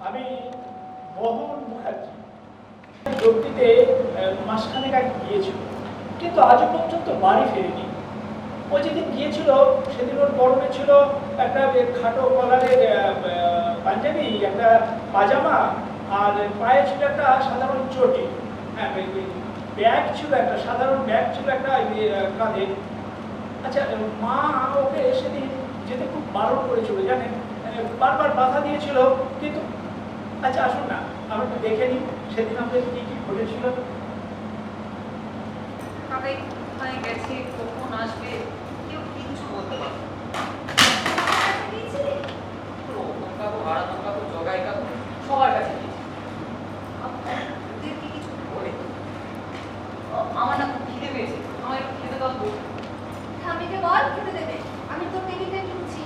আমি মোহন মুখার্জি যোগটিতে মাসখানেক আগে গিয়েছিল, কিন্তু আজও পর্যন্ত বাড়ি ফেরেনি। ও যেদিন গিয়েছিল সেদিন ওর পরনে ছিল একটা খাটো কলারের পাঞ্জাবি, একটা পাজামা, আর পায়ে ছিল একটা সাধারণ চটি। হ্যাঁ, ব্যাগ ছিল, একটা সাধারণ ব্যাগ ছিল একটা কাঁধে। আচ্ছা, মা ওকে সেদিন যেতে খুব বারণ করেছিল জানেন, বারবার বাধা দিয়েছিল, কিন্তু আচ্ছা আসুন না আমরা একটু দেখে নিই সেদিন আমাদের কি কি ঘটেছিল। গেছে, কখন আসবে কেউ কিচ্ছু বলতে পারবে সবার কাছে কিছু বলে আমার না খুব খিদে পেয়েছে, আমার একটু খেতে দাও। স্বামীকে বল খেতে দেবে, আমি তো টিভিতে ঢুকছি।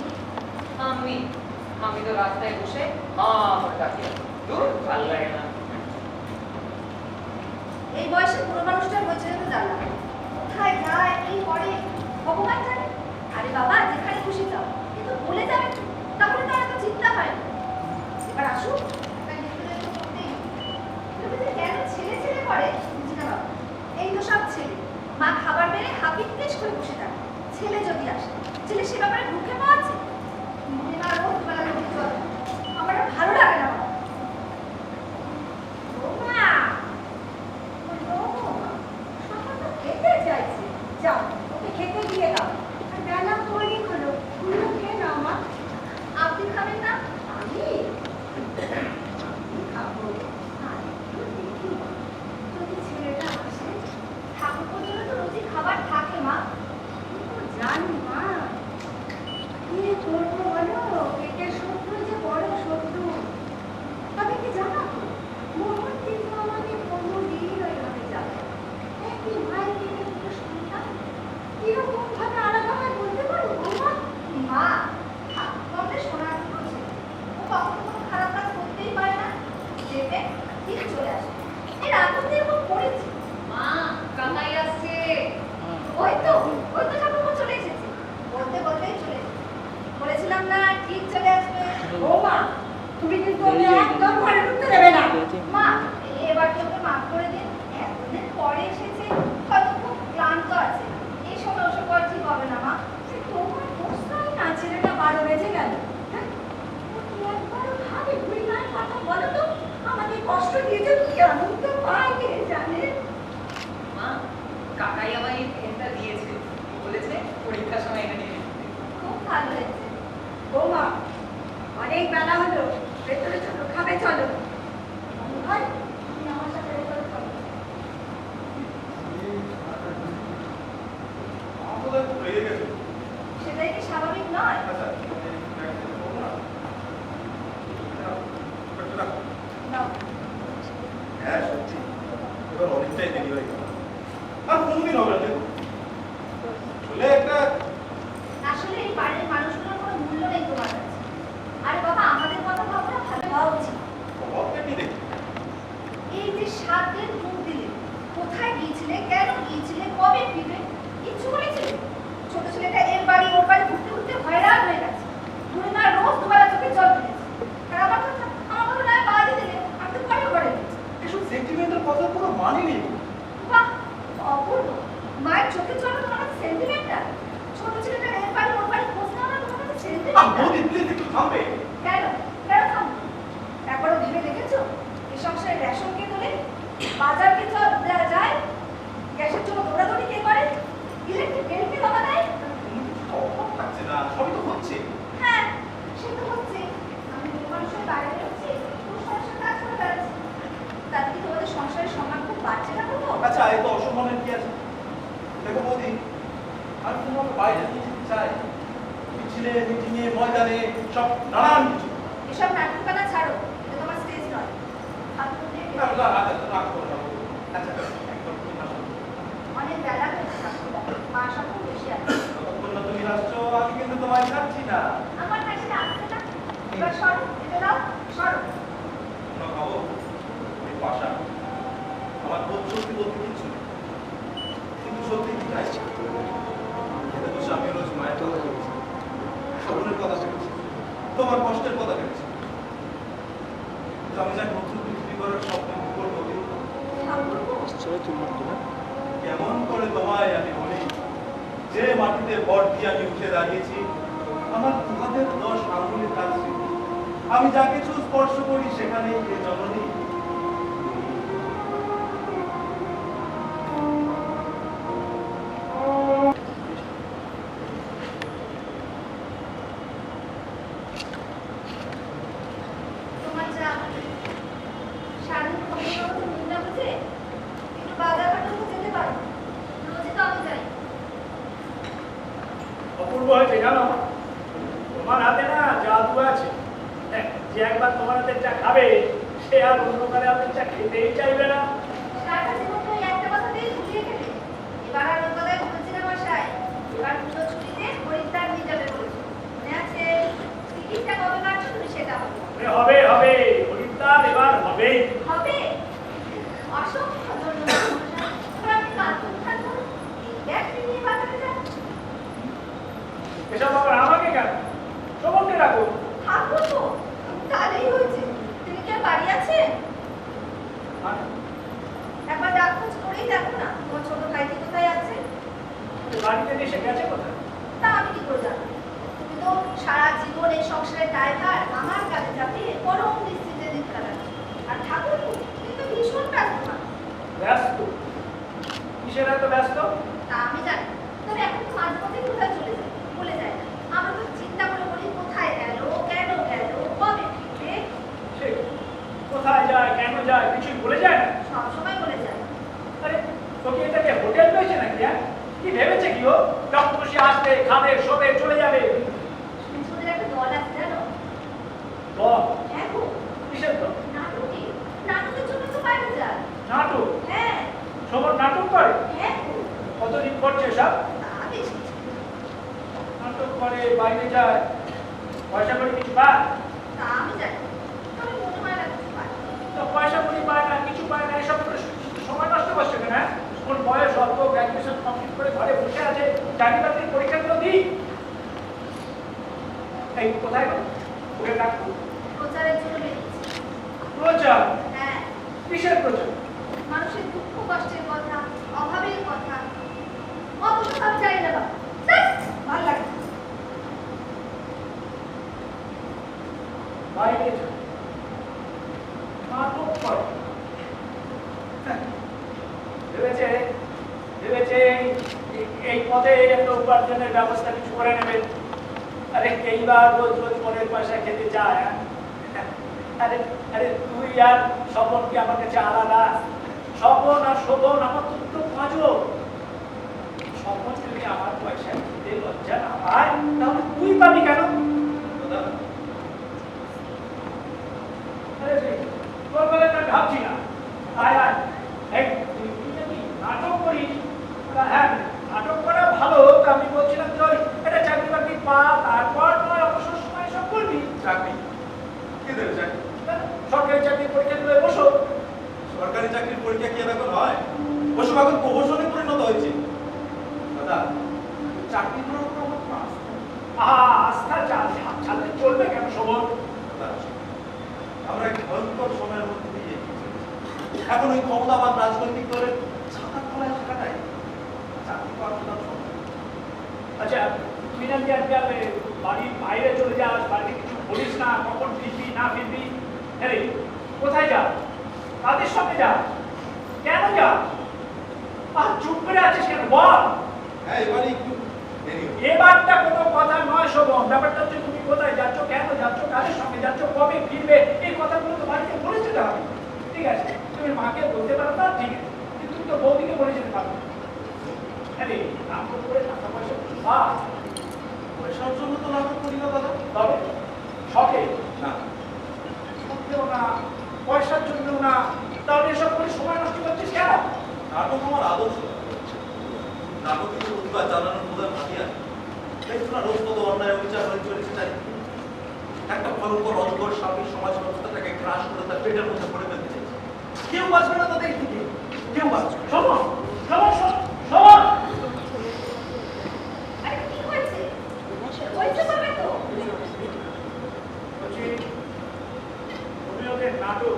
আমি তো রাস্তায় বসে আমার ডাকি দূর ভালো লাগে না। এই বয়সে পুরো মানুষটার হয়েছে যেতে জানলাম কোথায় যায় কি করে ভগবান জানে। আরে বাবা যেখানে খুশি যাও, কিন্তু বলে যাবে তাহলে তো এত চিন্তা হয় না। এবার আসুক কেন ছেলে ছেলে করে বুঝি না বাবা। এই তো সব ছেলে, মা খাবার বেড়ে হাপিক পেশ করে বসে থাকে। ছেলে যদি আসে, ছেলে সে ব্যাপারে মুখে পাওয়াছে আমার ভালো লাগে না। খেতে চাইছে, যাও ওকে খেতে দিয়ে দাও। বেলা তৈরি হলো, গুলো খেয়ে নাও মা। আপনি খাবেন না? আমি খাবো। যদি ছেলেটা আসে, ঠাকুর পর্যন্ত তো রোজই খাবার থাকে মা। জানি মা কি করবো বলো, পেটের শত্রু যে বড় শত্রু। তবে কি জানো মোহন কিন্তু আমাকে কোনোদিন ওইভাবে যাবে একই ভাই থেকে দুটো সন্তান কিরকম ভাবে আলাদা হয় বলতে পারো মা। তবে শোনার ছিল ও কখনো কোনো খারাপ কাজ করতেই পারে না, যেতে ঠিক চলে আসে। এর আগুন দিয়ে খুব পড়েছে। মা কাকাই আসছে। ওই তো ঠাকুর চলে এসেছে, বলতে বলতেই চলে এসেছে। বলেছিলাম না ঠিক চলে আসবে। ও মা তুমি কিন্তু ওকে একদম ঘরে ঢুকতে দেবে না। মা এবার কি ওকে মাফ করে দিন, এতদিন পরে এসেছে, হয়তো খুব ক্লান্ত আছে। এই সময় ওসব করা ঠিক হবে না মা। তোমার দোষটাই না, ছেলেটা 12 বেজে গেল। হ্যাঁ ও কি একবারও ভাবে ভুল নাই কথা বলো তো, আমাকে কষ্ট দিয়েছে কি আনন্দ পায় কে জানে। মা কাকাই আমায় এই পেনটা দিয়েছে, বলেছে পরীক্ষার সময় এটা নিয়ে খুব ভালো হয়েছে। বৌমা অনেক বেলা হলো, ভেতরে চলো, খাবে চলো। ভাই তুমি আমার সাথে ভেতরে চলো। সেটাই কি স্বাভাবিক নয়? নাও। হ্যাঁ সত্যি এবার অনেকটাই দেরি হয়ে গেল, আর কোনদিন হবে না। চলে একটা আসলে এই বাড়ির মানুষগুলোর কোনো মূল্য নেই তোমার কাছে। আরে বাবা আমাদের কথা ভাবনা ভালো হওয়া উচিত। এই যে 7 দিন মুখ দিলে, কোথায় গিয়েছিলে, কেন গিয়েছিলে, কবে ফিরবে, কিচ্ছু বলেছিলে? ছোট ছেলেটা এর বাড়ি ওর বাড়ি ঘুরতে ঘুরতে হয়রান হয়ে গেছে। বুড়িমা রোজ দুবেলা চোখে জল ফেলেছে। আর আমার কথা নয় বাড়ি দিলে আমি তো পরে ঘরে গেছি। এসব সেন্টিমেন্টাল কথা কোনো মানে নেই। বাহ অপূর্ব, মায়ের চোখে জল তোমার কাছে সেন্টিমেন্টাল? ছোট ছেলেটা এর বাড়ি ওর বাড়ি খোঁজ নেওয়া তোমার কাছে সেন্টিমেন্টাল? প্লিজ একটু থামবে। কেন থামবে? একবারও ভেবে দেখেছো এই সংসারে রেশন কে তোলে, বাজার কে যায়, গ্যাসের জন্য দৌড়াদৌড়ি কে করে, ইলেকট্রিক বিল কে জমা দেয়? থাকছে না, সবই তো হচ্ছে। হ্যাঁ সে তো হচ্ছে। আমি মানুষের বাইরে হচ্ছে সংসার কাজ করে বেড়াচ্ছি, তাতে কি তোমাদের সংসারের সম্মান খুব বাড়ছে না? করবো আচ্ছা এই তো অসম্মানের কি আছে? দেখো বৌদি, আমি তোমাকে বাইরে নিয়ে যেতে চাই, মিছিলে মিটিংয়ে ময়দানে সব নানান কিছু। এসব নাটকখানা ছাড়ো, এটা তোমার স্টেজ নয়। অনেক বেলা হয়েছে, মা সব বেশি আছে। তুমি আসছো, আমি কিন্তু তোমায় ছাড়ছি না। আমার কাছে আসছে না, এবার সরো, এটা দাও, সরো। খাবো ওই পাশা, আমার বোধ সত্যি বলতে কিছু নেই, কিন্তু সত্যি কি চাই খেতে বসে আমি রোজ মায়ের কথা ভেবেছি, স্বপ্নের কথা ভেবেছি, তোমার কষ্টের কথা ভেবেছি। আমি যাক নতুন পৃথিবী করার স্বপ্ন করবো, কেমন করে তোমায় আমি বলি, যে মাটিতে ভর দিয়ে আমি উঠে দাঁড়িয়েছি, আমার দুহাতের 10 আঙ্গুলের কাজ স্মৃতি। আমি যা কিছু স্পর্শ করি সেখানেই এ জননী। তোমার যা সারাদিন খবর কাগজে মিল না বুঝে একটু বাজার হাটেও তো যেতে পারো। রোজই তো আমি যাই। অপূর্ব হয়েছে জানো, তোমার হাতে না জাদু আছে। হ্যাঁ, যে একবার তোমার হাতের চা খাবে সে আর অন্য কারো হাতের চা খেতেই চাইবে না। সারাটা জীবন তো এই একটা কথাতেই ঘুরিয়ে গেলে। এবার আর ওর কথায় বলছিলাম বাসায়। এবার পুরো ছুটিতে হরিদ্বার নিয়ে যাবে বলেছে। মনে আছে? টিকিটটা কবে কাটছো তুমি সেটা বলো। হবে হবে, হরিদ্বার এবার হবেই। হবে? অসংখ্য ধন্যবাদ মহাশয়। এবার আপনি কার্টুন থাকবো। এই ব্যাগটি নিয়ে বাজারে যান। এসব আবার আমাকে কেন, শোভনকে রাখো। থাকবো তো। তাহলেই হয়েছে। তিনি কি আর বাড়ি আছেন? আর একবার ডাক খোঁজ করেই দেখো না তোমার ছোট ভাইটি কোথায় আছে। বাড়িতে এসে গেছে কোথায়? তা আমি কি করে জানবো? তুমি তো সারা জীবন এই সংসারের দায়ভার আমার কাছে চাপিয়ে পরম নিশ্চিন্তে দিন কাটাচ্ছ। আর ঠাকুর কিন্তু ভীষণ ব্যস্ত না। ব্যস্ত? কিসের এত ব্যস্ত? তা আমি জানি। তবে এখন তো মাঝে মধ্যে কোথায় চলে যায় বলে যায় না। আমরা তো চিন্তা করে বলি কোথায় গেল, কেন গেল, কবে ফিরবে। সে কোথায় যায়, কেন যায়, কিছুই বলে যায় না। সবসময় বলে যায়। আরে তোকে এটাকে হোটেল পেয়েছে নাকি? হ্যাঁ, কি ভেবেছে কি ও? যখন খুশি আসবে, খাবে, শোবে, চলে যাবে। শুনছোদের একটা দল আছে জানো? বল, হ্যাঁ গো, কিসের তো? নাটকে। নাটকের জন্য তো বাইরে যায়। নাটক? হ্যাঁ, শোভন নাটক করে? হ্যাঁ গো, কতদিন করছে সব? তা বেশি। নাটক করে, বাইরে যায়, পয়সা করে কিছু পায়? তা আমি জানি। তবে মনে হয় না কিছু পায়। তো পয়সা করে পায় না, কিছু পায় না, এসব করে সময় নষ্ট করছে কেন? হ্যাঁ, ওর বয়স অল্প, গ্র্যাজুয়েশন কমপ্লিট করে ঘরে বসে আছে, চাকরি বাকরির পরীক্ষাগুলো দিই। এই কোথায় গেল? ওকে ডাকবো। প্রচারের জন্য বেরিয়েছি। প্রচার? হ্যাঁ, কিসের প্রচার? মানুষের দুঃখ কষ্টের কথা, অভাবের কথা। অত তো সব জানি না বাবা। ধ্যাৎ, ভাল লাগে না। বাইরে যায়, নাটক করে। হ্যাঁ, ভেবেছে ভেবেছে এই পদে একটা উপার্জনের ব্যবস্থা কিছু করে নেবে। আরে এইবার রোজ রোজ মনের পয়সা খেতে চায়। হ্যাঁ? আরে আরে তুই আর স্বপন কি আমার কাছে আলাদা? স্বপন আর শোভন আমার তো দুটো পাঁচও। স্বপন যদি আমার পয়সা খেতে লজ্জা না পায় তাহলে তুই পাবি কেন? দাদা, আরে রে, তোর বেলাটা ভাবছি না। আয় আয়, এই তুই যদি নাটক করিস, হ্যাঁ নাটক করা ভালো, তা আমি বলছিলাম চল এটা চাকরি বাকরি পা, তারপর নয় অবসর সময় সব করবি। চাকরি কে দেবে? চাকরি? সরকারি চাকরি পরীক্ষা দিলে বসো। সরকারি চাকরির পরীক্ষা কি এখন হয়? ওসব এখন প্রহসনে পরিণত হয়েছে। দাদা, চাকরি করার উপর আমার কোনো আস্থা নেই। আস্থা ছাড়লে চলবে কেন শোভন? দাদা, আমরা এক ভয়ঙ্কর সময়ের মধ্যে দিয়ে এগিয়ে চলেছি। এখন ওই ক্ষমতাবান রাজনৈতিক দলের ছাতার তলায় থাকাটাই চাকরি পাওয়ার জন্য সম্ভব। আচ্ছা তুই নাকি আজকাল বাড়ির বাইরে চলে যাস, বাড়িতে কিছু বলিস না, কখন ফিরবি না ফিরবি। আরে কোথায় যা, কাদের সঙ্গে যা, কেন যা? আর চুপ করে আছিস কেন বল? হ্যাঁ, এবারে একটু দেরি হবে। এবারটা কোনো কথা নয় শোভন। ব্যাপারটা হচ্ছে তুমি কোথায় যাচ্ছ, কেন যাচ্ছ, কাদের সঙ্গে যাচ্ছ, কবে ফিরবে, এই কথাগুলো তো বাড়িতে বলে যেতে হবে। ঠিক আছে, তুমি মাকে বলতে পারো না, ঠিক আছে, কিন্তু তুমি তো বৌদিকে বলে যেতে পারো। আরে নাম করে টাকা পয়সা বা পয়সার জন্য তো নাটক করি না দাদা। তবে শখে না, শখেও না, পয়সার জন্যও না, তাহলে এসব করে সময় নষ্ট করছিস কেন? নাটক আমার আদর্শ। নাটকের প্রতিবাদ জানানোর প্রধান হাতিয়ার। দেখছো না রোজ কত অন্যায় অবিচার হয়ে চলেছে চারিদিকে। একটা ভয়ঙ্কর অন্ধর স্বামী সমাজ ব্যবস্থাটাকে গ্রাস করে তার পেটের মধ্যে পড়ে ফেলতে চাইছে। কেউ বাঁচবে না তাদের থেকে, কেউ বাঁচবে না। শোভন, শোভন, শোভন, আরে কি হয়েছে? হয়েছে কবে তো? বলছি তুমি ওদের নাটক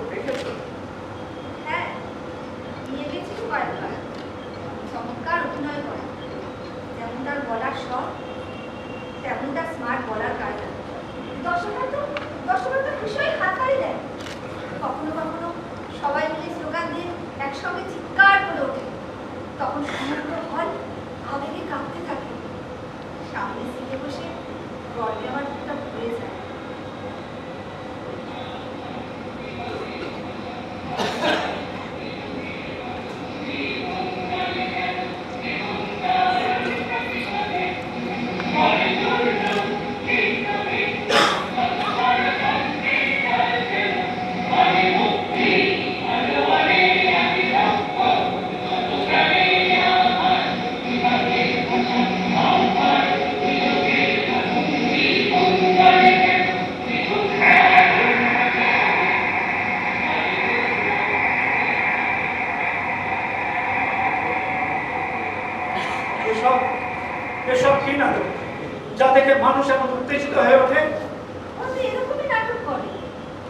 একসঙ্গে চিৎকার করে ওঠে। তখন সমগ্র হল আবেগে কাঁপতে থাকে। সামনে সিটে বসে গল্পে আমার বুকটা ভরে যায়। এসব এসব কি নাটক যা দেখে মানুষ এমন উত্তেজিত হয়ে ওঠে? ও তো এরকমই নাটক করে,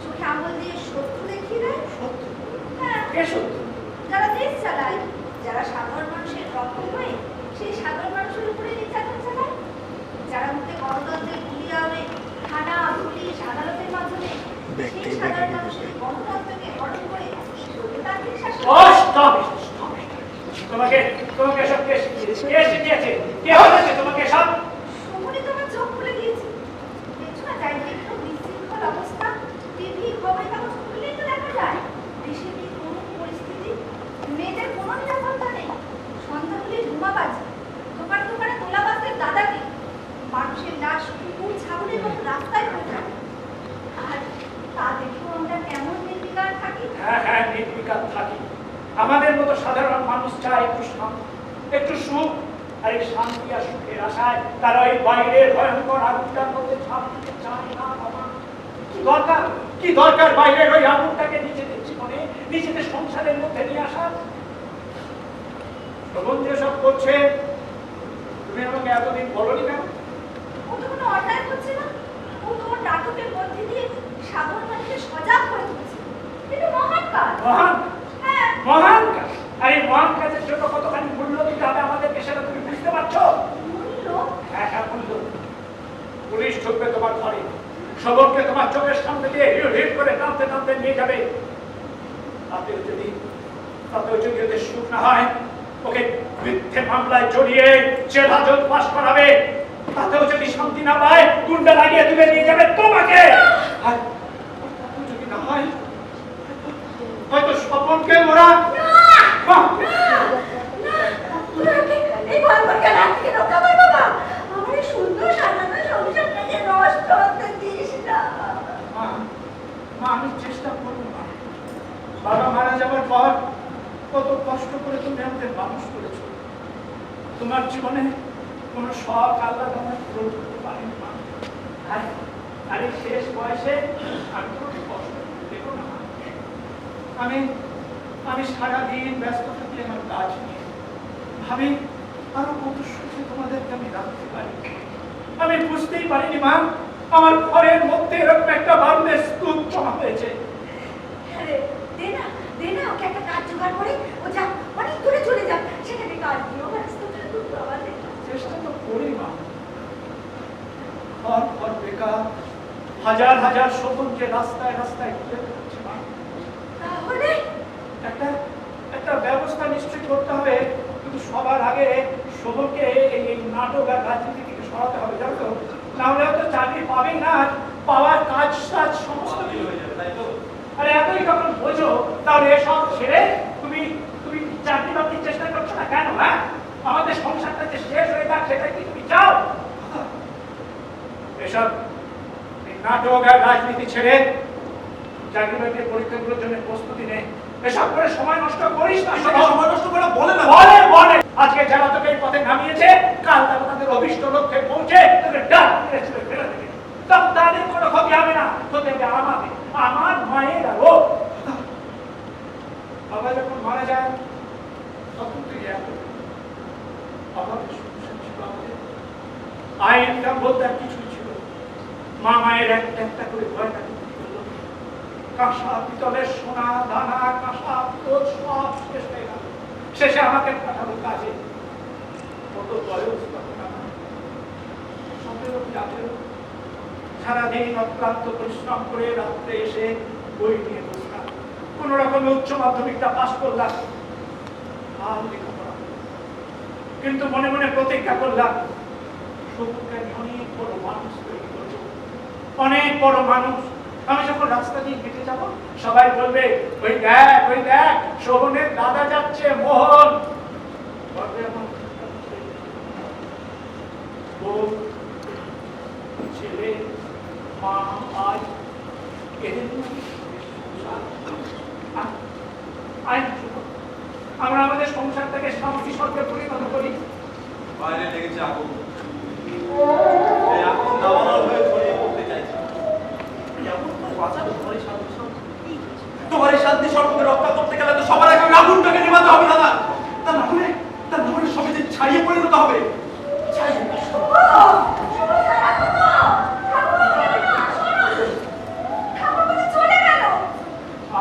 চোখে আঙুল দিয়ে শত্রু দেখিয়ে দেয়। সত্য? হ্যাঁ, কে সত্য? যারা দেশ চালায়, যারা সাধারণ মানুষের রক্ষক হয়ে সেই সাধারণ মানুষের উপরে নির্যাতন চালায়, যারা মুখে গণতন্ত্রের গুলি আনে থানা, পুলিশ, আদালতের মাধ্যমে সেই সাধারণ মানুষের গণতন্ত্রকে হরণ করে স্বৈরতান্ত্রিক শাসন। তোমাকে তোমাকে এসব কে শিখিয়েছে? কে বলেছে তোমাকে সব? শহুরে তো আমার চোখ খুলে দিয়েছে। দেখছো না চারিদিকে একটু বিশৃঙ্খল অবস্থা, টিভি খবরের কাগজ খুললেই তো দেখা যায় দেশের কি করুণ পরিস্থিতি। মেয়েদের কোনো নিরাপত্তা নেই, সন্ধ্যা হলে ধুমাবাজি, দোকানে দোকানে তোলাবাজদের দাদাকে, মানুষের লাশ কুকুর ছাগলের মতো রাস্তায় পড়ে যায়। আর তা দেখেও আমরা কেমন নির্বিকার থাকি। হ্যাঁ হ্যাঁ, নির্বিকার থাকি। আমাদের মতো সাধারণ মানুষ চায় একটু সুখ, আর এই শান্তি আর সুখের আশায় তারা ওই বাইরের ভয়ঙ্কর আগুনটার মধ্যে ঝাঁপ দিতে চায় না। কি দরকার বাইরের ওই আগুনটাকে নিজেদের জীবনে, নিজেদের সংসারের মধ্যে নিয়ে আসা? তখন যেসব করছে তুমি আমাকে এতদিন বলনি কেন? ও তো কোনো অন্যায় করছে না, ও তো ওর নাটকের মধ্যে দিয়ে সাধারণ মানুষকে সজাগ করে তুলছে। এটা মহান কাজ। মহান হ্যাঁ, মহান কাজ। আর এই মহান কাজের জন্য কতখানি মূল্য দিতে হবে আমাদেরকে, সেটা তুমি বুঝতে পারছো? মূল্য। হ্যাঁ হ্যাঁ, মূল্য। পুলিশ ঢুকবে তোমার ঘরে, শবরকে তোমার চোখের সামনে দিয়ে হিড় করে টানতে টানতে নিয়ে যাবে। তাতেও যদি ওদের সুখ না হয়, ওকে মিথ্যে মামলায় জড়িয়ে জেলহাজত পাস করাবে। তাতেও যদি শান্তি না পায়, গুন্ডা লাগিয়ে তুলে নিয়ে যাবে তোমাকে। আর তাতেও যদি না হয়, হয়তো স্বপনকে ওরা এই গল্পটা রাখতে রক্ষা কর বাবা। আমার এই সুন্দর সাজানো সংসারটাকে নষ্ট হতে দিস না। মা, আমি চেষ্টা করবো না। বাবা মারা যাওয়ার পর কত কষ্ট করে তুমি আমাদের মানুষ করেছো। তোমার জীবনে কোনো শখ আল্লাহ তোমার পূরণ করতে পারেনি মা। আর এই শেষ বয়সে আমি তোমাকে কষ্ট দেবো না। আমি সারাদিন ব্যস্ত থাকি আমার কাজ নিয়ে। ভাবি আরো কত সুখে তোমাদেরকে আমি রাখতে পারি। আমি বুঝতেই পারিনি মা, আমার ঘরের মধ্যে এরকম একটা বারুদের স্তূপ জমা হয়েছে। দে না ওকে একটা কাজ জোগাড় করে, ও যা অনেক দূরে চলে যাক, সেখানে কাজ দিও। চেষ্টা তো করি মা। ঘর বেকার, হাজার হাজার শকুনকে রাস্তায় রাস্তায় ঘুরে বেড়াচ্ছে মা। তাহলে একটা ব্যবস্থা নিশ্চয় করতে হবে, কিন্তু সবার আগে শহরকে এই নাটক আর রাজনীতি থেকে সরাতে হবে, জানো তো? না হলে তো চাকরি পাবেই না, পাওয়ার কাজ সমস্ত কিছু হয়ে যাবে, তাই তো? আরে এতই যখন বোঝো, তাহলে এসব ছেড়ে তুমি তুমি চাকরি বাকরির চেষ্টা করছো না কেন? হ্যাঁ, আমাদের সংসারটা যে শেষ হয়ে যাক, সেটা কি তুমি চাও? এসব নাটক আর রাজনীতি ছেড়ে চাকরি বাকরির পরীক্ষাগুলোর জন্য প্রস্তুতি নে। এসব করে সময় নষ্ট করিস না। সময় নষ্ট করে বলে না। বলে আজকে যারা তোকে এই পথে নামিয়েছে, কাল তারা তাদের অভিষ্ট লক্ষ্যে পৌঁছে তোকে ডাক মেরে ছুঁড়ে ফেলে দেবে। তাদের কোনো ক্ষতি হবে না, হতে হবে আমাদের, আমার মায়ের আর ও। বাবা যখন মারা যায় তখন তুই অভাবের সমস্যা ছিল আমাদের। আয় ইনকাম বলতে আর কিছুই ছিল। মা মায়ের একটা একটা করে ভয়টা কাঁসা পিতলের সোনা দানা, কাঁসা পিতল সব শেষ হয়ে গেল। শেষে আমাকে পাঠালো কাজে। কত বয়স তখন আমার, 17 কি 18। সারাদিন অক্লান্ত পরিশ্রম করে রাত্রে এসে বই নিয়ে বসলাম। কোন রকমের উচ্চ মাধ্যমিকটা পাশ করলাম, আর লেখাপড়া করলাম। কিন্তু মনে মনে প্রতিজ্ঞা করলাম, শোভনকে আমি অনেক বড় মানুষ তৈরি করবো, অনেক বড় মানুষ। আমি যখন রাস্তা দিয়ে হেঁটে যাব, সবাই বলবে, ওই দেখ শোভনের দাদা যাচ্ছে, মোহন। বলবে এমন বউ, ছেলে, মা, ভাই, এদের আমরা আমাদের সংসারটাকে শান্তি স্বর্গে পরিণত করি। বাইরে লেগেছে আগুন, এই আগুন দাবানল হয়ে ছড়িয়ে পড়তে চাইছে। এমন তো বাঁচাবে তোমার এই শান্তি স্বর্গ। তোমার এই শান্তি স্বর্গকে রক্ষা করতে গেলে তো সবার আগে আগুনটাকে নিভাতে হবে দাদা। তা না হলে সবাই যে ছাড়িয়ে পরিণত হবে।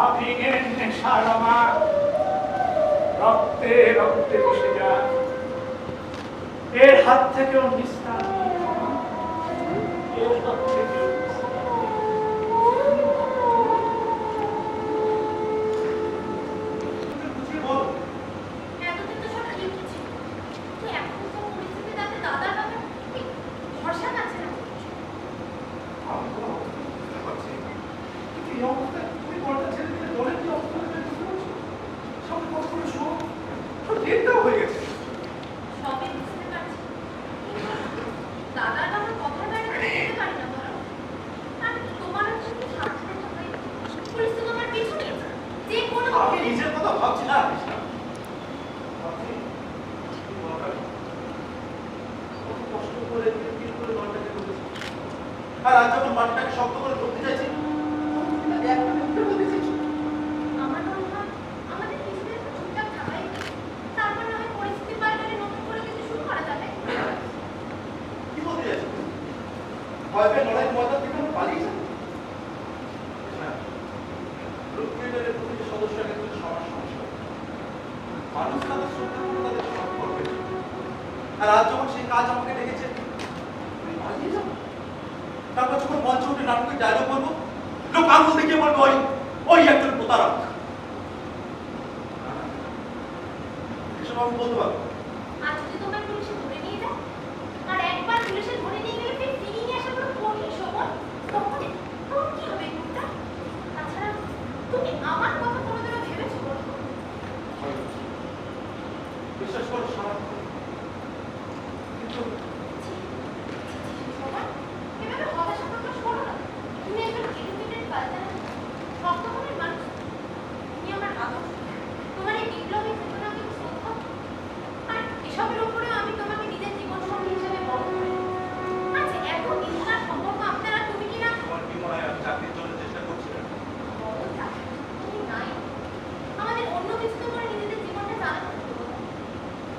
আভিনের নেশার আমার রক্তে রক্তে মিশে যায়, এর হাত থেকেও নিস্তার নেই, এর হাত থেকেও নিস্তার নেই। বুঝিয়ে বল। এতদিন তো সব ঠিক ছিল, তুই এখন তো পরিস্থিতি তাতে দাদার ব্যাপারে ভরসা আছে না। আমি তো বুঝতে পারছি, কিন্তু এই অবস্থায় তুমি বলটা ছেড়ে দিলে দলে কি অবস্থা হবে বুঝতে পারছো? সবাই কষ্ট করে শো, সব লেটটাও হয়ে গেছে। সবই বুঝতে পারছি, কিন্তু দাদার আমার কথার বাইরে যেতে পারি না বলো। আমি তো তোমার জন্য সাবধানে থাকাই, পরিস্থিতি আমার পিছনে যে কোনো আমি নিজের কথা ভাবছি না কৃষ্ণা। ভাবছি এই বলটা কত কষ্ট করে দিন করে বলটাকে করেছি। আর আজ যখন মাটিটাকে শক্ত করে ধরতে চাইছি, তখন তুমি তাকে একটা মিনিটে বলতে চাইছো। আমার মনে হয় আমাদের কিছুদিন একটু চুপচাপ থাকাই উচিত। তারপর না হয় পরিস্থিতির বাইরে নতুন করে কিছু শুরু করা যাবে। কি বলতে চাইছো? ভয় পেয়ে লড়াই ময়দান থেকে আমরা পালিয়ে যাবো? না, গ্রুপ লিডারের প্রতিটি সদস্যের কিন্তু সবার সমস্যা। মানুষ তাদের শ্রদ্ধা করে তাদের সব করবে। আর আজ যখন সেই কাজ আমাকে ডেকেছে, আমি পালিয়ে যাবো। তারপর যখন মঞ্চে উঠে নাটকের ডায়লগ বলবো, লোক আঙুল দেখিয়ে বলবো, ওই একজন প্রতারক। এসব আমি বলতে পারবো। আর যদি তোমার পুলিশে ধরে নিয়ে যায়, আর একবার পুলিশে ধরে নিয়ে গেলে ফির ফিরিয়ে নিয়ে আসা পুরো কঠিন সময়, তখন কি হবে গ্রুপটা? তাছাড়া তুমি আমার কথা কোনোদিনও ভেবেছো বলো? বিশ্বাস করো সারা কিন্তু সবার এভাবে হতাশা প্রকাশ করো না। তুমি একজন এডুকেটেড কালচারাল শক্ত মনের মানুষ, তুমি আমার আদর্শ, তোমার এই বিপ্লবী চেতনা কিন্তু শ্রদ্ধা। আর এসবের উপরেও আমি তোমাকে নিজের জীবন সঙ্গী হিসেবে বড় করি। আচ্ছা, এত নিষ্ঠার সম্পর্ক আপনারা তুমি কিনা তোমার কি মনে হয় আমি চাকরির জন্য চেষ্টা করছি না? বড় চাকরি তুমি নাই, আমাদের অন্য কিছু তো করে নিজেদের জীবনটা চালাতে হতো।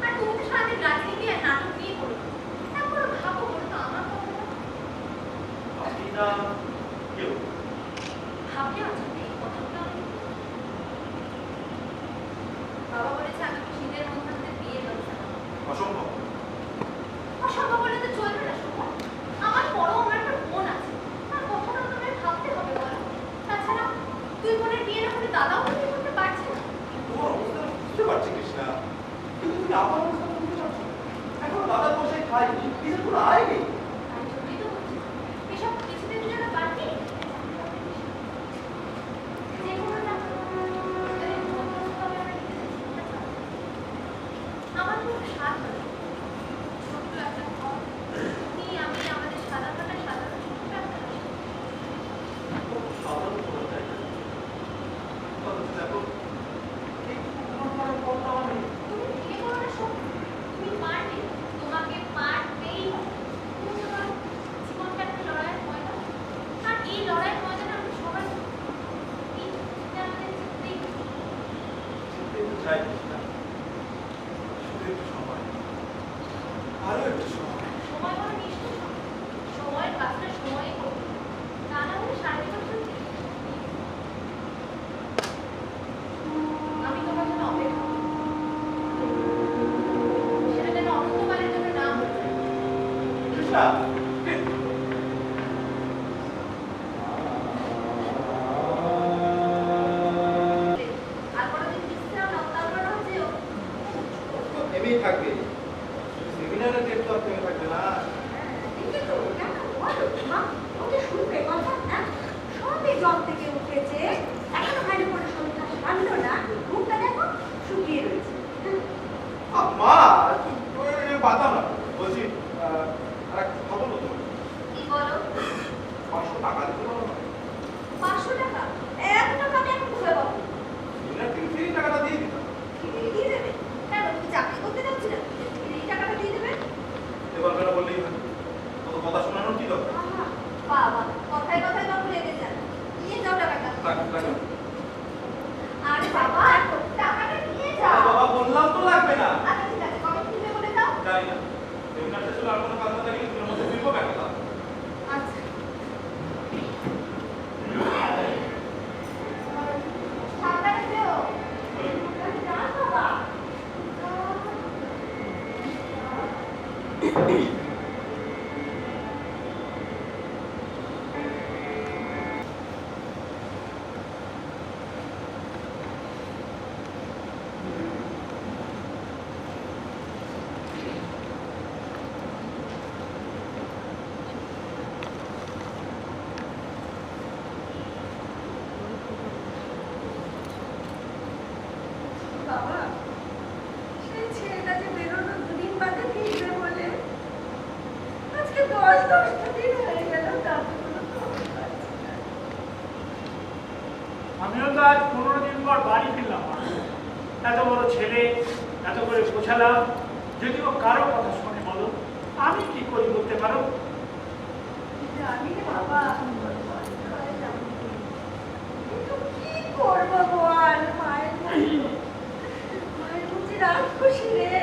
আর তুমি তো সারাদিন রাজনীতি আর নাটক নিয়ে পড়ে, তারপর ভাবো বলো তো আমার কথাটা। আপনি না কেউ ভাবলে অচেতন এই কথাগুলো অনেক। বাবা বলেছে আগামী শীতের মধ্যে আমাদের বিয়ের ব্যবস্থা করো। অসম্ভব। অসম্ভব বলে তো চলবে না শোভন। আমার বড় আমার একটা বোন আছে, তার কথাটা তোমায় ভাবতে হবে বলো। তাছাড়া তুই বোনের বিয়ে না করে দাদাও বিয়ে করতে পারছে না। তোমার অবস্থা আমি বুঝতে পারছি কৃষ্ণা, কিন্তু তুমি আমার অবস্থা বুঝতে পারছো না। এখন দাদার বসে খাই, নিজের কোনো আয় নেই। আমি জন্যই তো বলছি, এসব কিছুদিন জন্য বাদ দিই। যে কোনো না আমার খুব স্বাদ হয় ছোট্ট একটা ঘর, তুমি আমি আমাদের সাদা কাটা সাধারণ ছোট্ট একটা হাসি। খুব সাধারণ কোনো জায়গা। অথচ দেখো, এই পুরো বড় কথা আমি তুমি ভেঙে পড়ো না শোনো, তুমি পারবে, তোমাকে পারবেই হবে। তুমি তোমার জীবনটা একটা লড়াইয়ের ময়দান, আর এই লড়াইয়ের ময়দানে আমরা সবাই এই যুদ্ধে আমাদের জিততেই হবে। যেতে তো চাই কৃষ্ণা, শুধু একটু সময়, আরো একটু সময়। সময় বড় নিষ্ঠুর সময়, সময়ের কাজটা সময়ই করবে, তা না হলে সারা জীবন চলবে। আমি তোমার জন্য অপেক্ষা করব, সেটা যেন অনন্তকালের জন্য না হয়ে যায়। কৃষ্ণা, থেমেই থাকবে, সেমিনারের টেপ তো আর থেমে থাকবে না। দেখি তো, কেন বলো মা, ও যে শুনবে কথা, হ্যাঁ? সবে জল থেকে উঠেছে, এখনো ভালো করে সন্ধ্যা সারলো না, মুখটা দেখো শুকিয়ে রয়েছে। মা বাধা না, বলছি আর একটা কথা বলবো তোমার, কি বলো? 500 টাকা দিতে পারো না? 500 টাকা? এত টাকা আমি এখন কোথায় পাবো? সেমিনার থেকে ফ্রি টাকাটা দিয়ে দিতাম। দিয়ে দেবে? কেন, তুমি চাকরি করতে যাচ্ছি না? এই টাকাটা দিয়ে দেবে? এবার বেলা বললেই হয়, কত কথা শোনানোর কি দরকার? আহা, বাবা, কথায় কথায় বাবু লেগে যান। নিয়ে যাও টাকাটা। লাগবে। আরে বাবা, টাকাটা নিয়ে যাও। বাবা বললাম তো লাগবে না। আচ্ছা ঠিক আছে, কবে দিবে বলে দাও। জানি না, সেমিনার শেষ হলে আর কোনো কাজ না থাকলে দুটোর মধ্যে ফিরবো কেন? আচ্ছা। সাবধানে যেও। না বাবা। বাবা, সেই ছেলেটা যে বেরোনো দুদিন বাদে ফিরবে বলে আজকে 10 দিন হয়ে গেল, তারপর কোনো খবর পাচ্ছি না। আমিও তো আজ 15 দিন পর বাড়ি ফিরলাম। এত বড় ছেলে, এত করে বোঝালাম, যদি ও কারো কথা শুনে বলো, আমি কি করি বলতে পারো? জানি রে বাবা, কিন্তু কি করবো বল? মায়ের বুঝি রাত খুশি রে,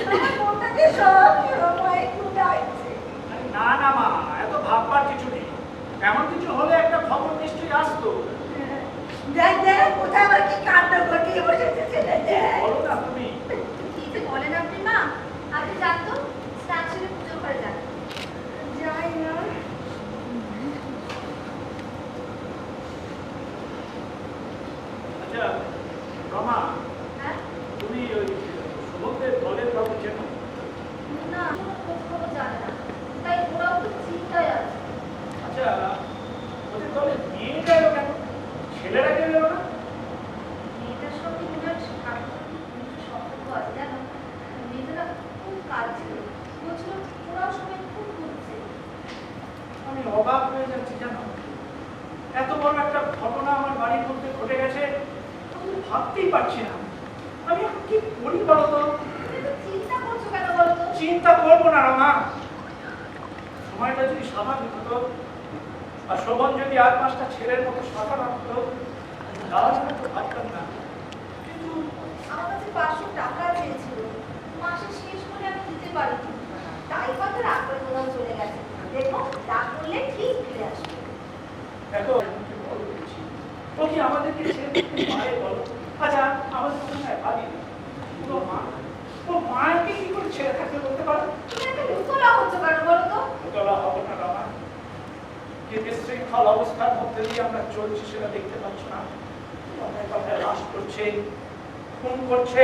আমার মনটাকে সব সময় একটু ডাকছে। আরে না না মা, এত ভাববার কিছু নেই। এমন কিছু হলে একটা খবর নিশ্চয়ই আসতো। দেখ দেখ, কোথায় আবার কি কাণ্ড ঘটিয়ে বসেছে ছেলে, দেখ। বলো না তুমি। কি যে বলেন আপনি মা, আপনি যান তো, স্নান সেরে পুজো করে যান। যাই না। আচ্ছা রমা, হ্যাঁ? তুমি ওই সমুদ্রের দলের কাউকে চেনো? না, কোনো খোঁজ খবর জানে না, তাই ওরাও তো চিন্তায় আছে। আচ্ছা, ওদের দলে মেয়েটা এলো কেন? ছেলেরা কেউ এলো না? মেয়েটার সঙ্গে মনে হয় সম্পর্ক আছে জানো, মেয়েটা খুব কাজ ছিল, বলছিল ওরাও সবাই খুব ঘুরছে। আমি অবাক হয়ে যাচ্ছি জানো, এত বড় একটা ঘটনা আমার বাড়ির মধ্যে ঘটে গেছে, আমি ভাবতেই পারছি না। আমি এখন কি করি বলো তো? তুমি তো চিন্তা করছো কেন বলো তো? চিন্তা করবো না রমা, সময়টা যদি স্বাভাবিক হতো আর শোভন যদি আর 5টা ছেলের মতো সাঁতার রাখতো, তাহলে হয়তো ভাবতাম না। কিন্তু আমার কাছে 500 টাকা চেয়েছিল, মাসের শেষ করে আমি দিতে পারিনি, তাই হয়তো রাগ করে কোথাও চলে গেছে। দেখো, রাগ করলে ঠিক ফিরে আসবে। দেখো আমি কি বড় হয়েছি, ও কি আমাদেরকে ছেড়ে দিতে পারে বলো? আচ্ছা আমাদের মনে হয় ভাবি ও মা, ও মাকে কি করে ছেড়ে থাকতে বলতে পারো? তুমি একটা লুতোলা হচ্ছ কেন বলো তো? ভোতলা হবো না রমা, কি বিশৃঙ্খল অবস্থার মধ্যে দিয়ে আমরা চলছি সেটা দেখতে পাচ্ছ না? কথায় কথায় লাশ করছে, খুন করছে,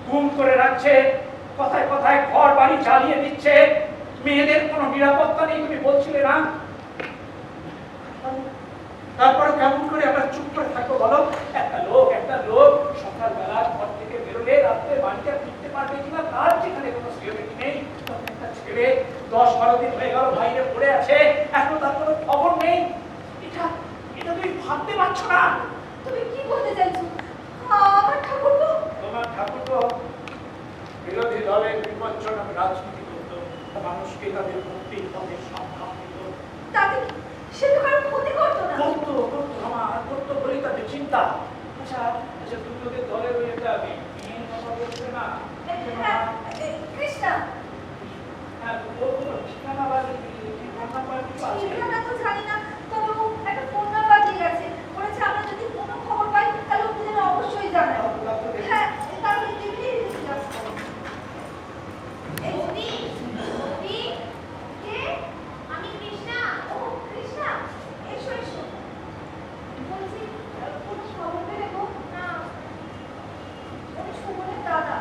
গুম করে রাখছে, কথায় কথায় ঘর বাড়ি জ্বালিয়ে দিচ্ছে, মেয়েদের কোনো নিরাপত্তা নেই তুমি বলছিলে না? তারপরে কেমন করে আমরা চুপ করে থাকবো বলো? একটা লোক সকালবেলা ঘর থেকে বেরোলে রাত্রে বাড়িতে ফিরতে পারবে কিনা তার যেখানে কোনো সিকিউরিটি নেই, একটা ছেলে 10-12 দিন হয়ে গেল বাইরে পড়ে আছে, এখনো তার কোনো খবর নেই। এটা তুমি ভাবতে পারছো না? তুমি কি বলতে চাইছো? আমার ঠাকুরপো? তোমার ঠাকুর তো বিরোধী দলের বিপজ্জনক রাজনীতি করতো, মানুষকে তাদের মুক্তির পথে সংগ্রাম দিত। তাতে কি? সে তো কারো ক্ষতি করতো না। করতো আমার করতো বলেই তাদের চিন্তা। আচ্ছা তুমি ওদের দলের ওই একটা মেয়ের কথা বলছে না? হ্যাঁ, কৃষ্ণা। হ্যাঁ, ঠিকানা বা কিছু আছে? ঠিকানা তো জানি না, তবে ও একটা ফোন নাম্বার দিয়ে গেছে, বলেছে আমরা যদি কোনো খবর পাই তাহলে ওকে যেন অবশ্যই জানাই। হ্যাঁ, তাহলে টিভিতে রেখেছিলাম। এই বৌদি, বৌদি, কে? আমি কৃষ্ণা। ও কৃষ্ণা, এসো এসো। বলছি কোনো খবর পেলে গো? না, উনি সুমনের দাদা।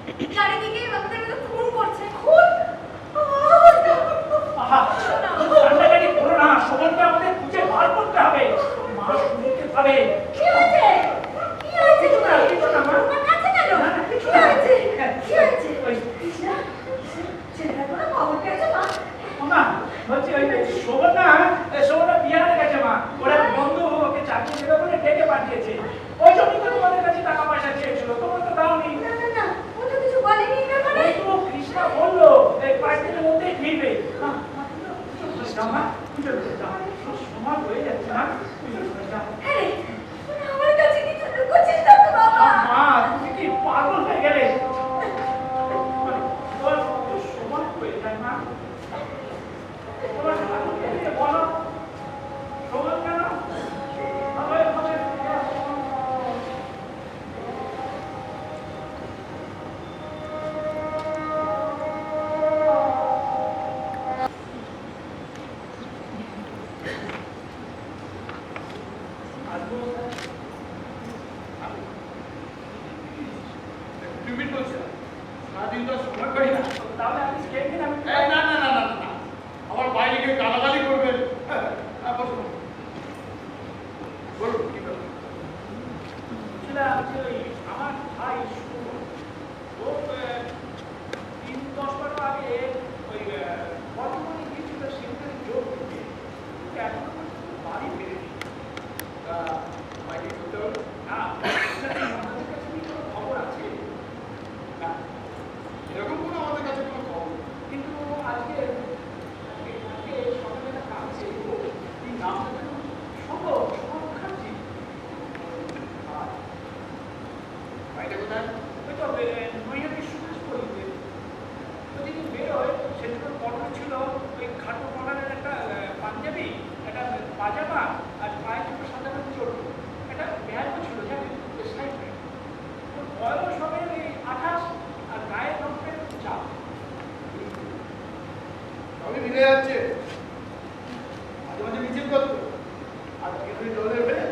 চারিদিকে আমাদের মধ্যে খুন করছে, খুন। আহা, কান্নাকাটি করো না, শোভনকে আমাদের খুঁজে বার করতে হবে। মা শুনতে পাবে। কি হয়েছে? কি হয়েছে তোমার? কিছু না, মা। তোমার কাছে কেন? না, না, কিছু কি না। হয়েছে? হ্যাঁ, কি হয়েছে? ওই কৃষ্ণা, ছেলেটার কোনো খবর পেয়েছো মা? মা বলছি ওই শোভনা বিহারে গেছে মা, ওরা বন্ধু ওকে চাকরি দেবে বলে ডেকে পাঠিয়েছে। ওই জন্যই তো তোমাদের কাছে টাকা পয়সা চেয়েছিল, তোমরা তো দাওনি। না না না, ও তো কিছু বলেনি এই ব্যাপারে। ওই তো কৃষ্ণা বললো এই কয়েকদিনের মধ্যেই ফিরবে। মা, মা, তুমি চলে যাও মা, তুমি চলে যাও। সময় হয়ে যাচ্ছে না, তুমি চলে যাও। হ্যাঁ রে, মানে আমার কাছে কিছু লুকোচ্ছিস না তো বাবা? মা, তুমি কি পাগল হয়ে গেলে? তোমার তো সময় হয়ে যায় মা। তোমার ঠাকুরকে দিয়ে বলো, শোভন কেন আমার ঘরে ফিরে আসো। আসবো স্যার? টিউবিট বলছে সারাদিন তো সময় পাই না। তাহলে আপনি স্টেট দিন, আমি এই না না না না না, আমার বাইরে গিয়ে গালাগালি করবেন। বসুন বলুন কি ব্যাপার? বলছিলাম যে ওই আমার ভাই শোভন, ও 3-10 বার আগে ওই বর্তমানে গিয়েছিল সেখানে যোগ দিতে, কিন্তু এখনো পর্যন্ত বাড়ি ফেরেনি। তা বাইরে করতে হবে না, আমাদের কাছে কি কোনো খবর আছে? না, এরকম কোনো আমাদের কাছে কোনো খবর নেই। কিন্তু আজকে সকালে একটা কাজ ছিল, এই নামটা যেন শোভন মুখার্জি। আর বাইরে কোথায়? ওই তো নৈহাটির সুভাষ পল্লীতে প্রতিদিন বেরোয়, সেদিন ওর পরনে ছিল ওই খাটো কলারের একটা পাঞ্জাবি, একটা পাজামা, আর পায়ে ছিল সাদা রঙের চটি, একটা ব্যাগও ছিল জানেন, সাইড ব্যাগ। ওর বয়স হবে ওই 28, আর গায়ের রঙের চাপ। সবই মিলে যাচ্ছে। মাঝে মাঝে মিছিল করতো, আর কিছু দলে ফেলে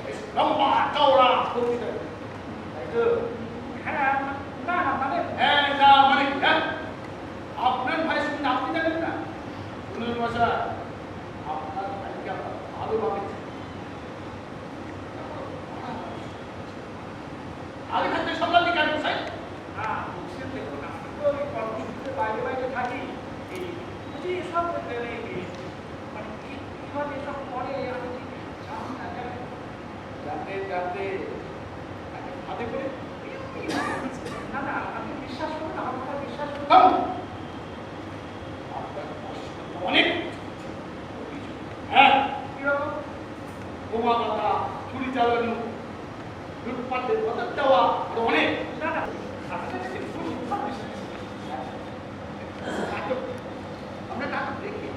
বেশ লম্বা চওড়া করতে থাকে, তাই তো? হ্যাঁ, না না মানে হ্যাঁ না মানে হ্যাঁ, আপনার ভাই শুনে আপনি জানেন না? শুনুন মশা, আপনার ভাইকে আপনার ভালোভাবে চিনি। আগে থাকতে সামলালি কেন মশাই? না বুঝছেন, দেখুন আমি তো ওই কর্মসূত্রে বাইরে বাইরে থাকি, এই বুঝি এসব মানে কিভাবে এসব করে আমি ঠিক জানি না, জানেন। জানতে জানতে তাকে হাতে করে না না আপনি বিশ্বাস করুন, আমার কথা বিশ্বাস করুন। থাম। আপনার প্রশ্ন তো অনেক। হ্যাঁ, কিরকম? বোমা বাঁধা, ছুরি চালানো, লুটপাটের কথা দেওয়া, আরো অনেক। না না আপনার কাছে খুব information আছে। নাটক, আমরা নাটক দেখি,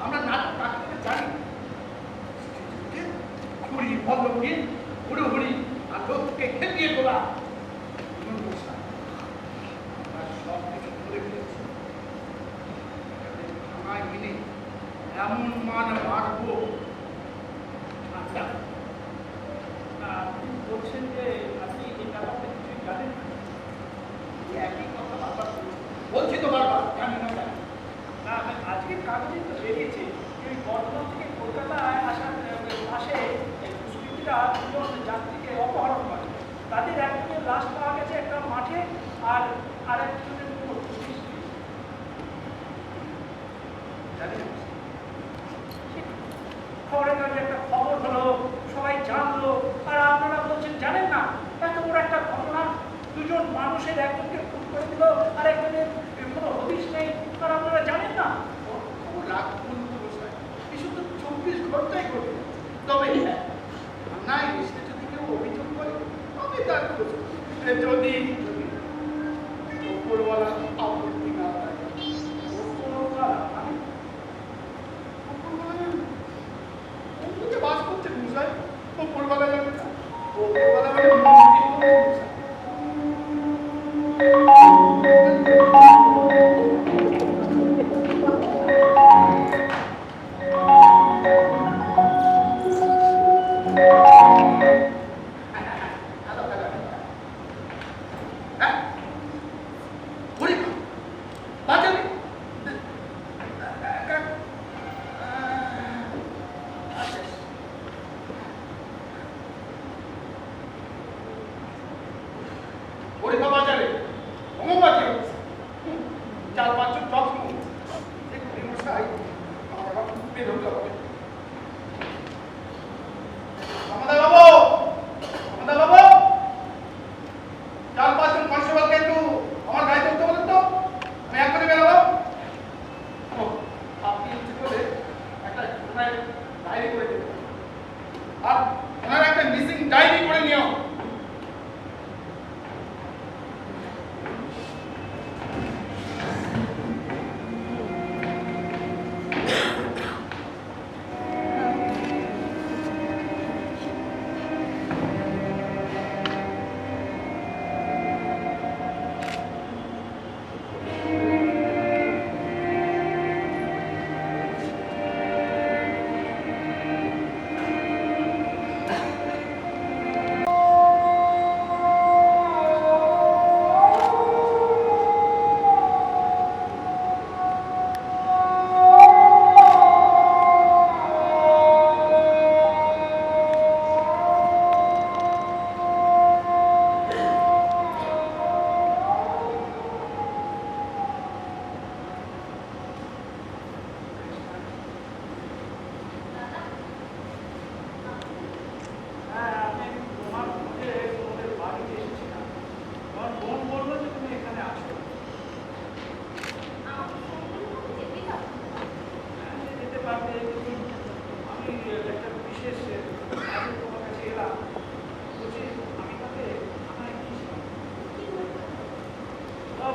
আমরা নাটক কাকে জানি। ছুরি ভল্লকি হুড়োহুড়ি আর লোককে খেপিয়ে তোলা, আমরা সব কিছু করে ফেলেছি। থানায় মিলে এমন মান মারবো। আচ্ছা, আপনি বলছেন যে আপনি এই ব্যাপারটা কিছুই জানেন না? এই একই কথা বারবার বলছি তো বারবার, জানি না জানি। না আজকের কাগজে তো বেরিয়েছে যে ওই বর্ধমান থেকে কলকাতায় আসার পাশে দুষ্কৃতীরা 2 জন যাত্রীকে অপহরণ করে। তাদের একজনের লাশ পাওয়া গেছে একটা মাঠে, আর একজনের কোনো পুলিশ নেই। জানি না। খবরের কাগজে একটা খবর হলো, সবাই জানলো, আর আপনারা বলছেন জানেন না? এত বড় একটা ঘটনা, 2 জন মানুষের একজনকে খুন করে দিল, আর একজনের কোনো হদিশ নেই, আর আপনারা জানেন না? ও রাগ বলতে বসায়, এসব তো 24 ঘন্টায় ঘটে। তবে হ্যাঁ, থানায় এসে যদি কেউ অভিযোগ করে তবে তার খোঁজ করি। যদি ওপরওয়ালা আপত্তি না থাকে। ওপরওয়ালা মানে? ওপরওয়ালা অন্যকে বাস করতে বুঝায়, ওপরওয়ালা যাবে না। ওপরওয়ালা মানে মন্দির বুঝায়।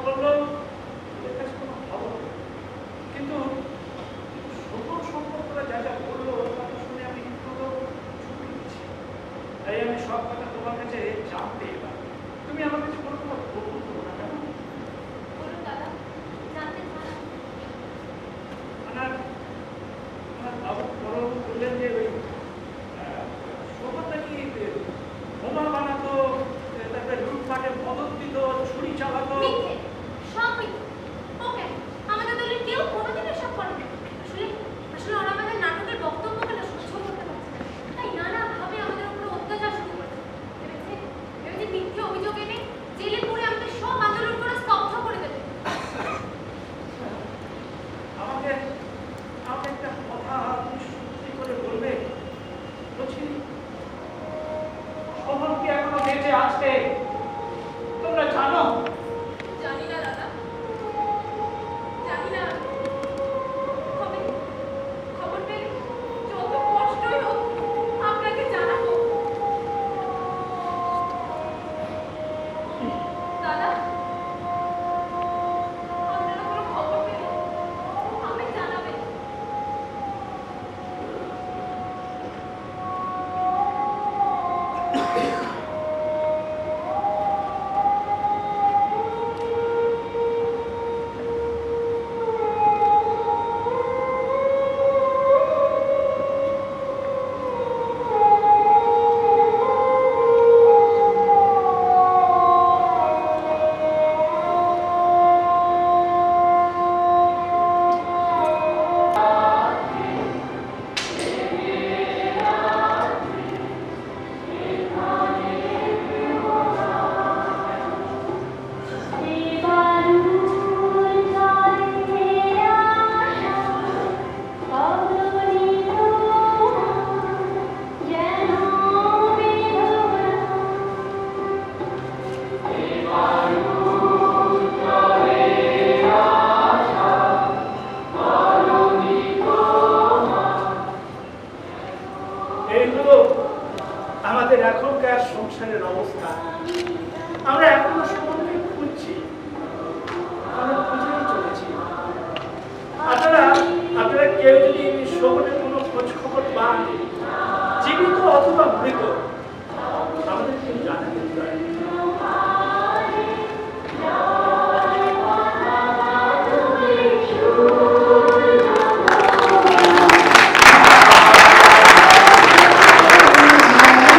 করলেন